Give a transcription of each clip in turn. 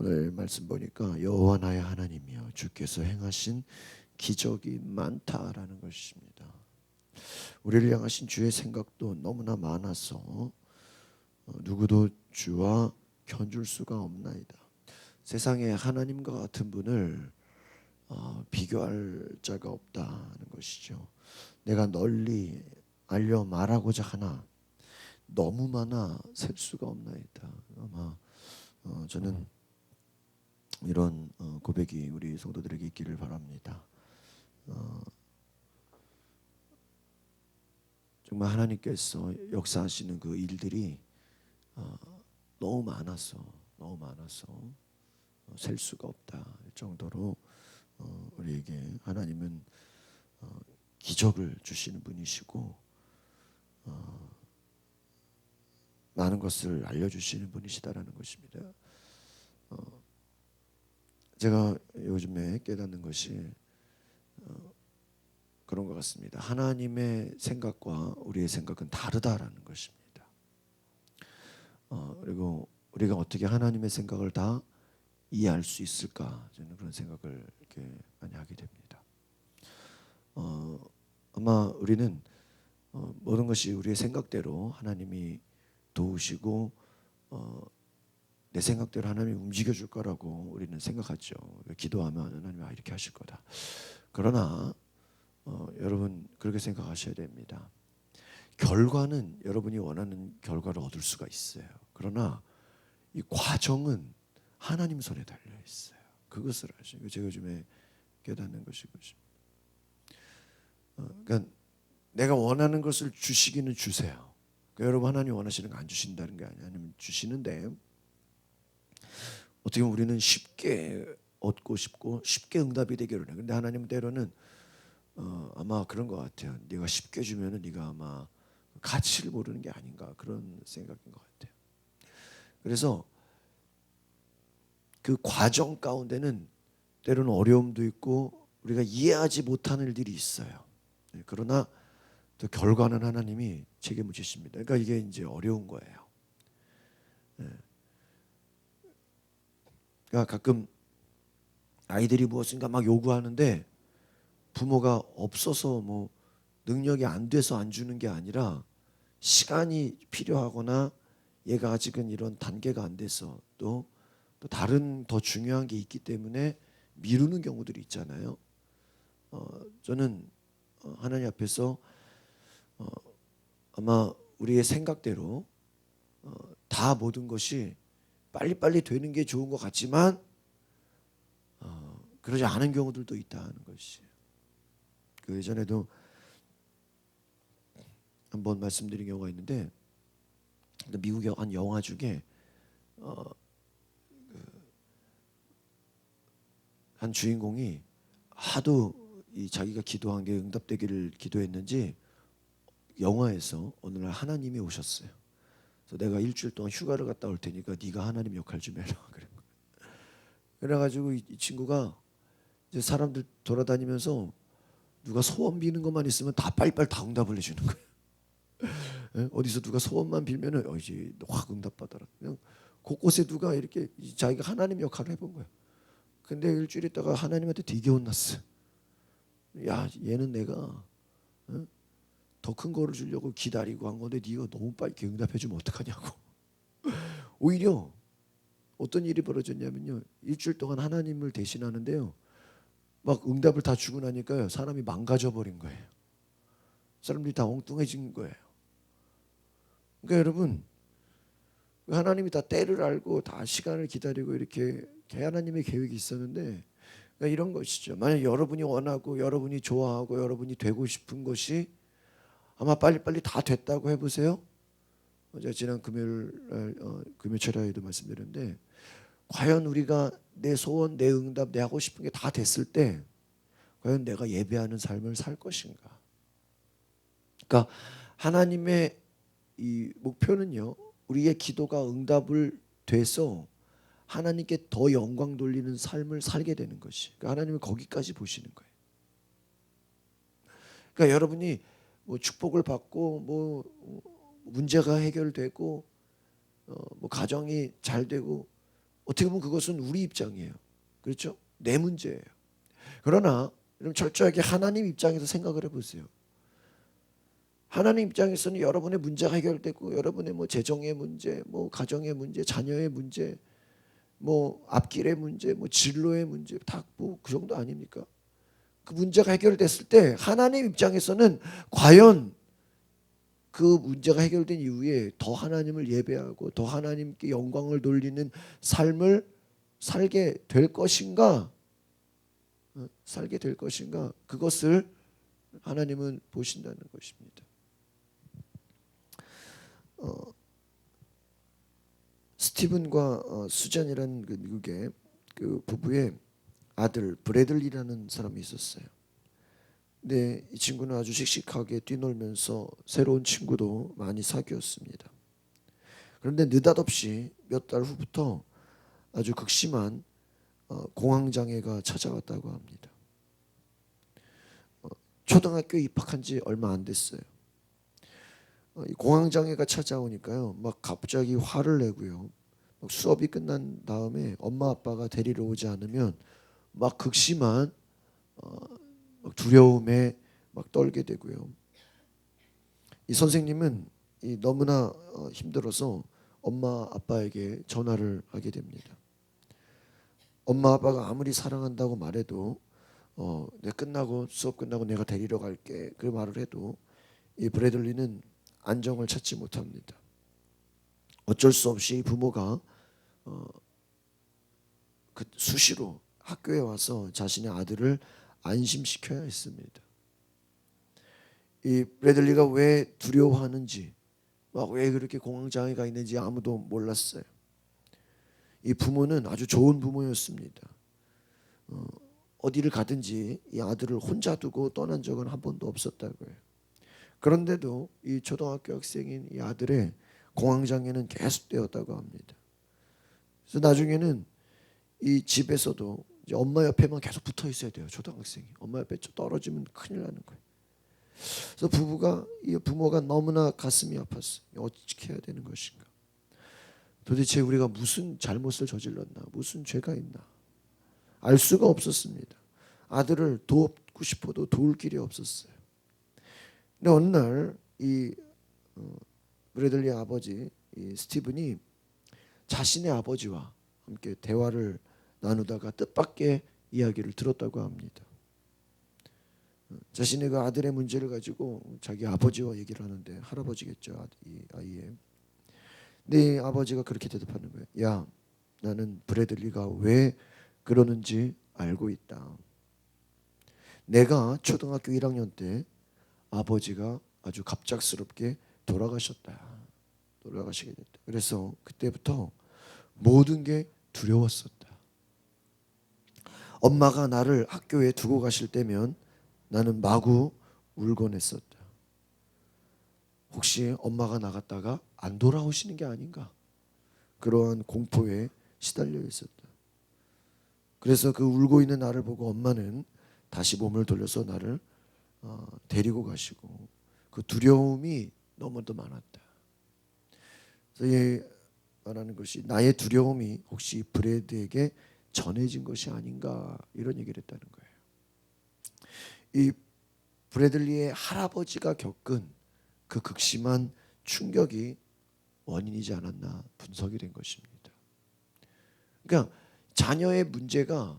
오늘 말씀 보니까 여호와 나의 하나님이여 주께서 행하신 기적이 많다라는 것입니다. 우리를 향하신 주의 생각도 너무나 많아서 누구도 주와 견줄 수가 없나이다. 세상에 하나님과 같은 분을 비교할 자가 없다는 것이죠. 내가 널리 알려 말하고자 하나 너무 많아 셀 수가 없나이다. 아마 저는 이런 고백이 우리 성도들에게 있기를 바랍니다. 정말 하나님께서 역사하시는 그 일들이 너무 많아서 셀 수가 없다 할 정도로 우리에게 하나님은 기적을 주시는 분이시고 많은 것을 알려주시는 분이시다라는 것입니다. 제가 요즘에 깨닫는 것이 그런 것 같습니다. 하나님의 생각과 우리의 생각은 다르다라는 것입니다. 그리고 우리가 어떻게 하나님의 생각을 다 이해할 수 있을까? 저는 그런 생각을 이렇게 많이 하게 됩니다. 아마 우리는 모든 것이 우리의 생각대로 하나님이 도우시고 내 생각대로 하나님이 움직여줄 거라고 우리는 생각하죠. 기도하면 하나님이 이렇게 하실 거다. 그러나 여러분 그렇게 생각하셔야 됩니다. 결과는 여러분이 원하는 결과를 얻을 수가 있어요. 그러나 이 과정은 하나님 손에 달려 있어요. 그것을 아시고 제가 요즘에 깨닫는 것이 그것입니다. 그러니까 내가 원하는 것을 주시기는 주세요. 그러니까 여러분 하나님 원하시는 거 안 주신다는 게 아니에요. 하나님 주시는데 어떻게 보면 우리는 쉽게 얻고 싶고 쉽게 응답이 되기를 해요. 근데 하나님은 때로는 아마 그런 것 같아요. 네가 쉽게 주면은 네가 아마 가치를 모르는 게 아닌가 그런 생각인 것 같아요. 그래서 그 과정 가운데는 때로는 어려움도 있고 우리가 이해하지 못하는 일들이 있어요. 그러나 또 결과는 하나님이 책임을 지십니다. 그러니까 이게 이제 어려운 거예요. 그러니까 가끔 아이들이 무엇인가 막 요구하는데 부모가 없어서 뭐 능력이 안 돼서 안 주는 게 아니라 시간이 필요하거나 얘가 아직은 이런 단계가 안 돼서 또 다른 더 중요한 게 있기 때문에 미루는 경우들이 있잖아요. 저는 하나님 앞에서 아마 우리의 생각대로 다 모든 것이 빨리빨리 되는 게 좋은 것 같지만 그러지 않은 경우들도 있다는 것이. 그 예전에도 한번 말씀드린 경우가 있는데 미국의 한 영화 중에 한 주인공이 하도 이 자기가 기도한 게 응답되기를 기도했는지 영화에서 어느 날 하나님이 오셨어요. 그래서 내가 일주일 동안 휴가를 갔다 올 테니까 네가 하나님 역할 좀 해라 그런 거예요. 그래가지고 이 친구가 이제 사람들 돌아다니면서 누가 소원 비는 것만 있으면 다 빨리빨리 다 응답을 해주는 거예요. 예? 어디서 누가 소원만 빌면은 이제 확 응답받아라. 그냥 곳곳에 누가 이렇게 자기가 하나님 역할을 해본 거예요. 근데 일주일 있다가 하나님한테 되게 혼났어. 야, 얘는 내가 더 큰 거를 주려고 기다리고 한 건데 네가 너무 빨리 응답해주면 어떡하냐고. 오히려 어떤 일이 벌어졌냐면요. 일주일 동안 하나님을 대신하는데요. 막 응답을 다 주고 나니까요. 사람이 망가져 버린 거예요. 사람들이 다 엉뚱해진 거예요. 그러니까 여러분 하나님이 다 때를 알고 다 시간을 기다리고 이렇게 하나님의 계획이 있었는데 그러니까 이런 것이죠. 만약 여러분이 원하고 여러분이 좋아하고 여러분이 되고 싶은 것이 아마 빨리빨리 다 됐다고 해보세요. 제가 지난 금요일 철야에도 말씀드렸는데 과연 우리가 내 소원, 내 응답, 내 하고 싶은 게 다 됐을 때 과연 내가 예배하는 삶을 살 것인가? 그러니까 하나님의 이 목표는요. 우리의 기도가 응답을 돼서 하나님께 더 영광 돌리는 삶을 살게 되는 것이. 그러니까 하나님은 거기까지 보시는 거예요. 그러니까 여러분이 뭐 축복을 받고 뭐 문제가 해결되고 뭐 가정이 잘 되고 어떻게 보면 그것은 우리 입장이에요. 그렇죠? 내 문제예요. 그러나 여러분 철저하게 하나님 입장에서 생각을 해보세요. 하나님 입장에서는 여러분의 문제가 해결되고 여러분의 뭐 재정의 문제, 뭐 가정의 문제, 자녀의 문제, 뭐 앞길의 문제, 뭐 진로의 문제 다 뭐 그 정도 아닙니까? 그 문제가 해결됐을 때 하나님 입장에서는 과연 그 문제가 해결된 이후에 더 하나님을 예배하고 더 하나님께 영광을 돌리는 삶을 살게 될 것인가? 살게 될 것인가? 그것을 하나님은 보신다는 것입니다. 스티븐과 수잔이라는 그 미국의 그 부부의 아들 브래들리라는 사람이 있었어요. 근데 이 친구는 아주 씩씩하게 뛰놀면서 새로운 친구도 많이 사귀었습니다. 그런데 느닷없이 몇 달 후부터 아주 극심한 공황장애가 찾아왔다고 합니다. 초등학교에 입학한 지 얼마 안 됐어요. 이 공황장애가 찾아오니까요, 막 갑자기 화를 내고요. 막 수업이 끝난 다음에 엄마 아빠가 데리러 오지 않으면 막 극심한 막 두려움에 막 떨게 되고요. 이 선생님은 너무나 힘들어서 엄마 아빠에게 전화를 하게 됩니다. 엄마 아빠가 아무리 사랑한다고 말해도 내가 수업 끝나고 내가 데리러 갈게 그 말을 해도 이 브래들리는 안정을 찾지 못합니다. 어쩔 수 없이 부모가 그 수시로 학교에 와서 자신의 아들을 안심시켜야 했습니다. 이 브래들리가 왜 두려워하는지, 막 왜 그렇게 공황장애가 있는지 아무도 몰랐어요. 이 부모는 아주 좋은 부모였습니다. 어디를 가든지 이 아들을 혼자 두고 떠난 적은 한 번도 없었다고요. 그런데도 이 초등학교 학생인 이 아들의 공황장애는 계속되었다고 합니다. 그래서 나중에는 이 집에서도 이제 엄마 옆에만 계속 붙어 있어야 돼요. 초등학생이 엄마 옆에 떨어지면 큰일 나는 거예요. 그래서 이 부모가 너무나 가슴이 아팠어요. 어떻게 해야 되는 것인가? 도대체 우리가 무슨 잘못을 저질렀나? 무슨 죄가 있나? 알 수가 없었습니다. 아들을 돕고 싶어도 도울 길이 없었어요. 근데 어느 날 이 브래들리 아버지 이 스티븐이 자신의 아버지와 함께 대화를 나누다가 뜻밖의 이야기를 들었다고 합니다. 자신의 그 아들의 문제를 가지고 자기 아버지와 얘기를 하는데, 할아버지겠죠, 이 아이의. 근데 이 아버지가 그렇게 대답하는 거예요. 야, 나는 브래들리가 왜 그러는지 알고 있다. 내가 초등학교 1학년 때 아버지가 아주 갑작스럽게 돌아가시게 됐다. 그래서 그때부터 모든 게 두려웠었다. 엄마가 나를 학교에 두고 가실 때면 나는 마구 울곤 했었다. 혹시 엄마가 나갔다가 안 돌아오시는 게 아닌가? 그러한 공포에 시달려 있었다. 그래서 그 울고 있는 나를 보고 엄마는 다시 몸을 돌려서 나를 데리고 가시고, 그 두려움이 너무도 많았다. 그래서 말하는 것이 나의 두려움이 혹시 브래드에게 전해진 것이 아닌가, 이런 얘기를 했다는 거예요. 이 브래들리의 할아버지가 겪은 그 극심한 충격이 원인이지 않았나 분석이 된 것입니다. 그러니까 자녀의 문제가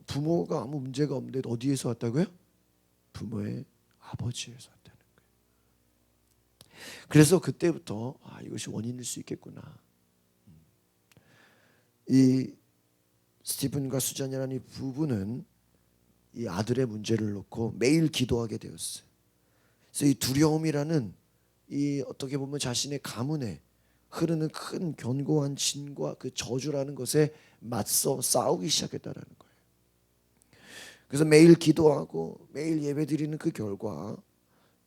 부모가 아무 문제가 없는데 어디에서 왔다고요? 부모의 아버지에서 왔다는 거예요. 그래서 그때부터 이것이 원인일 수 있겠구나. 이 스티븐과 수잔이라는 이 부부는 이 아들의 문제를 놓고 매일 기도하게 되었어요. 그래서 이 두려움이라는 이 어떻게 보면 자신의 가문에 흐르는 큰 견고한 진과 그 저주라는 것에 맞서 싸우기 시작했다는 거예요. 그래서 매일 기도하고 매일 예배드리는 그 결과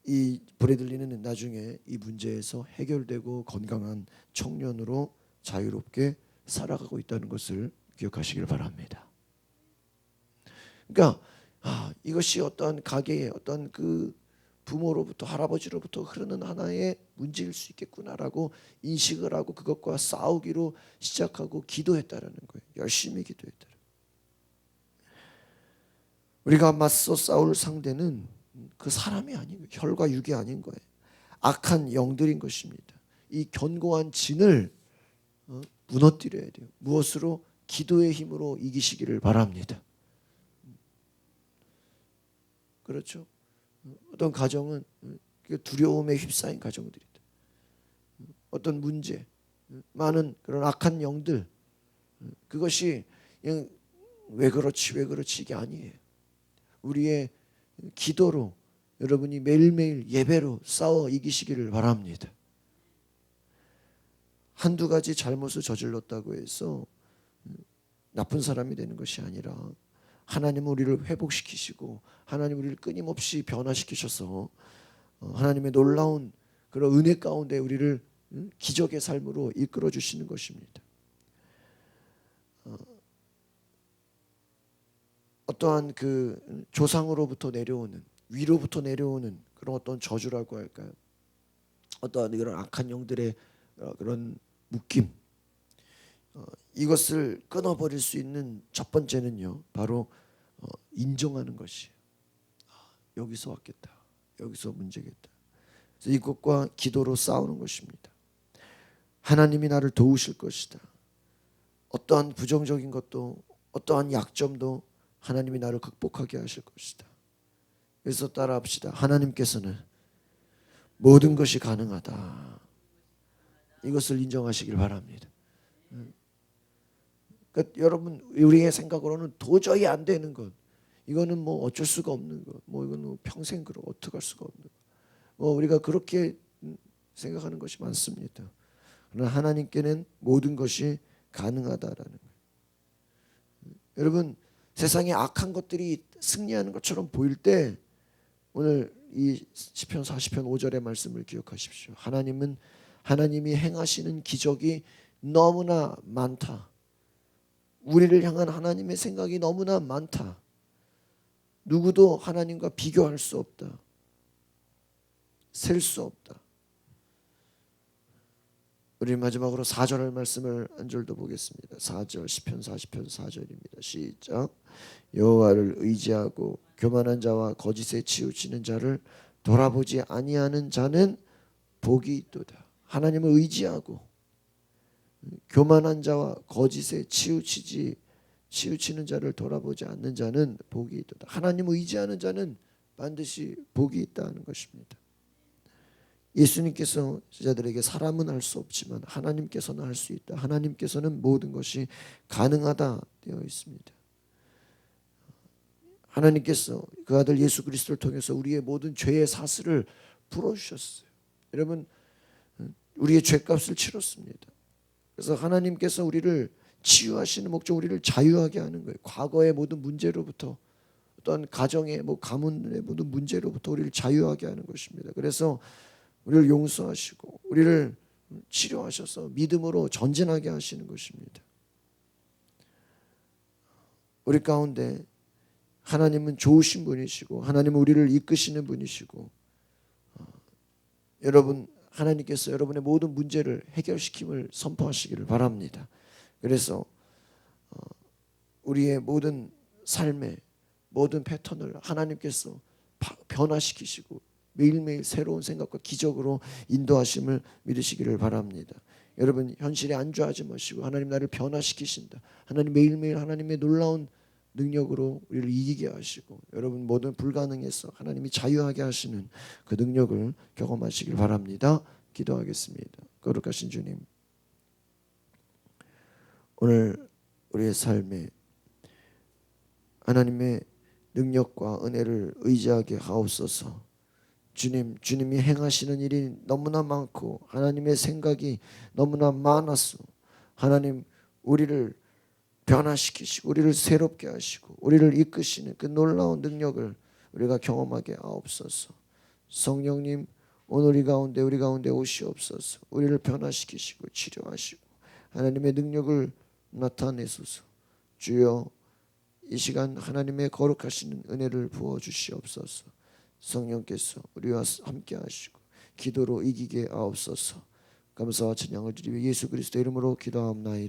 이 브래들리는 나중에 이 문제에서 해결되고 건강한 청년으로 자유롭게 살아가고 있다는 것을 기억하시길 바랍니다. 그러니까 이것이 어떤 가게의 어떤 그 부모로부터 할아버지로부터 흐르는 하나의 문제일 수 있겠구나라고 인식을 하고 그것과 싸우기로 시작하고 기도했다라는 거예요. 열심히 기도했다. 우리가 맞서 싸울 상대는 그 사람이 아닌 거예요. 혈과 육이 아닌 거예요. 악한 영들인 것입니다. 이 견고한 진을 무너뜨려야 돼요. 무엇으로? 기도의 힘으로 이기시기를 바랍니다. 그렇죠? 어떤 가정은 두려움에 휩싸인 가정들이다. 어떤 문제, 많은 그런 악한 영들, 그것이 그냥 왜 그렇지 이게 아니에요. 우리의 기도로 여러분이 매일매일 예배로 싸워 이기시기를 바랍니다. 한두 가지 잘못을 저질렀다고 해서 나쁜 사람이 되는 것이 아니라 하나님은 우리를 회복시키시고 하나님 우리를 끊임없이 변화시키셔서 하나님의 놀라운 그런 은혜 가운데 우리를 기적의 삶으로 이끌어 주시는 것입니다. 어떠한 그 조상으로부터 내려오는, 위로부터 내려오는 그런 어떤 저주라고 할까요? 어떠한 이런 악한 영들의 그런 묶임, 이것을 끊어버릴 수 있는 첫 번째는요, 바로 인정하는 것이에요. 여기서 왔겠다, 여기서 문제겠다. 그래서 이것과 기도로 싸우는 것입니다. 하나님이 나를 도우실 것이다. 어떠한 부정적인 것도, 어떠한 약점도 하나님이 나를 극복하게 하실 것이다. 그래서 따라합시다. 하나님께서는 모든 것이 가능하다. 이것을 인정하시길 바랍니다. 그러니까 여러분, 우리의 생각으로는 도저히 안 되는 것, 이거는 뭐 어쩔 수가 없는 것, 뭐 이거는 평생 그러 어떻게 할 수가 없는 것, 뭐 우리가 그렇게 생각하는 것이 많습니다. 그러나 하나님께는 모든 것이 가능하다라는 거예요. 여러분, 세상에 악한 것들이 승리하는 것처럼 보일 때 오늘 이 시편 40편 5절의 말씀을 기억하십시오. 하나님이 행하시는 기적이 너무나 많다. 우리를 향한 하나님의 생각이 너무나 많다. 누구도 하나님과 비교할 수 없다. 셀 수 없다. 우리 마지막으로 4절의 말씀을 한 절도 보겠습니다. 4절 시편 40편 4절입니다. 시작. 여호와를 의지하고 교만한 자와 거짓에 치우치는 자를 돌아보지 아니하는 자는 복이 있도다. 하나님을 의지하고 교만한 자와 거짓에 치우치는 자를 돌아보지 않는 자는 복이 있도다. 하나님을 의지하는 자는 반드시 복이 있다는 것입니다. 예수님께서 제자들에게 사람은 할 수 없지만 하나님께서는 할 수 있다. 하나님께서는 모든 것이 가능하다 되어 있습니다. 하나님께서 그 아들 예수 그리스도를 통해서 우리의 모든 죄의 사슬을 풀어주셨어요. 여러분, 우리의 죄값을 치렀습니다. 그래서 하나님께서 우리를 치유하시는 목적, 우리를 자유하게 하는 거예요. 과거의 모든 문제로부터, 어떤 가정의 가문의 모든 문제로부터 우리를 자유하게 하는 것입니다. 그래서 우리를 용서하시고 우리를 치료하셔서 믿음으로 전진하게 하시는 것입니다. 우리 가운데 하나님은 좋으신 분이시고 하나님은 우리를 이끄시는 분이시고 여러분, 하나님께서 여러분의 모든 문제를 해결시킴을 선포하시기를 바랍니다. 그래서 우리의 모든 삶의 모든 패턴을 하나님께서 변화시키시고 매일매일 새로운 생각과 기적으로 인도하심을 믿으시기를 바랍니다. 여러분, 현실에 안주하지 마시고 하나님 나를 변화시키신다. 하나님 매일매일 하나님의 놀라운 능력으로 우리를 이기게 하시고 여러분 모든 불가능해서 하나님이 자유하게 하시는 그 능력을 경험하시길 바랍니다. 기도하겠습니다. 거룩하신 주님, 오늘 우리의 삶에 하나님의 능력과 은혜를 의지하게 하옵소서. 주님이 행하시는 일이 너무나 많고 하나님의 생각이 너무나 많아서 하나님 우리를 변화시키시고 우리를 새롭게 하시고 우리를 이끄시는 그 놀라운 능력을 우리가 경험하게 하옵소서. 성령님, 오늘 우리 가운데 오시옵소서. 우리를 변화시키시고 치료하시고 하나님의 능력을 나타내소서. 주여, 이 시간 하나님의 거룩하신 은혜를 부어주시옵소서. 성령께서 우리와 함께 하시고 기도로 이기게 하옵소서. 감사와 찬양을 드리며 예수 그리스도 이름으로 기도하옵나이다.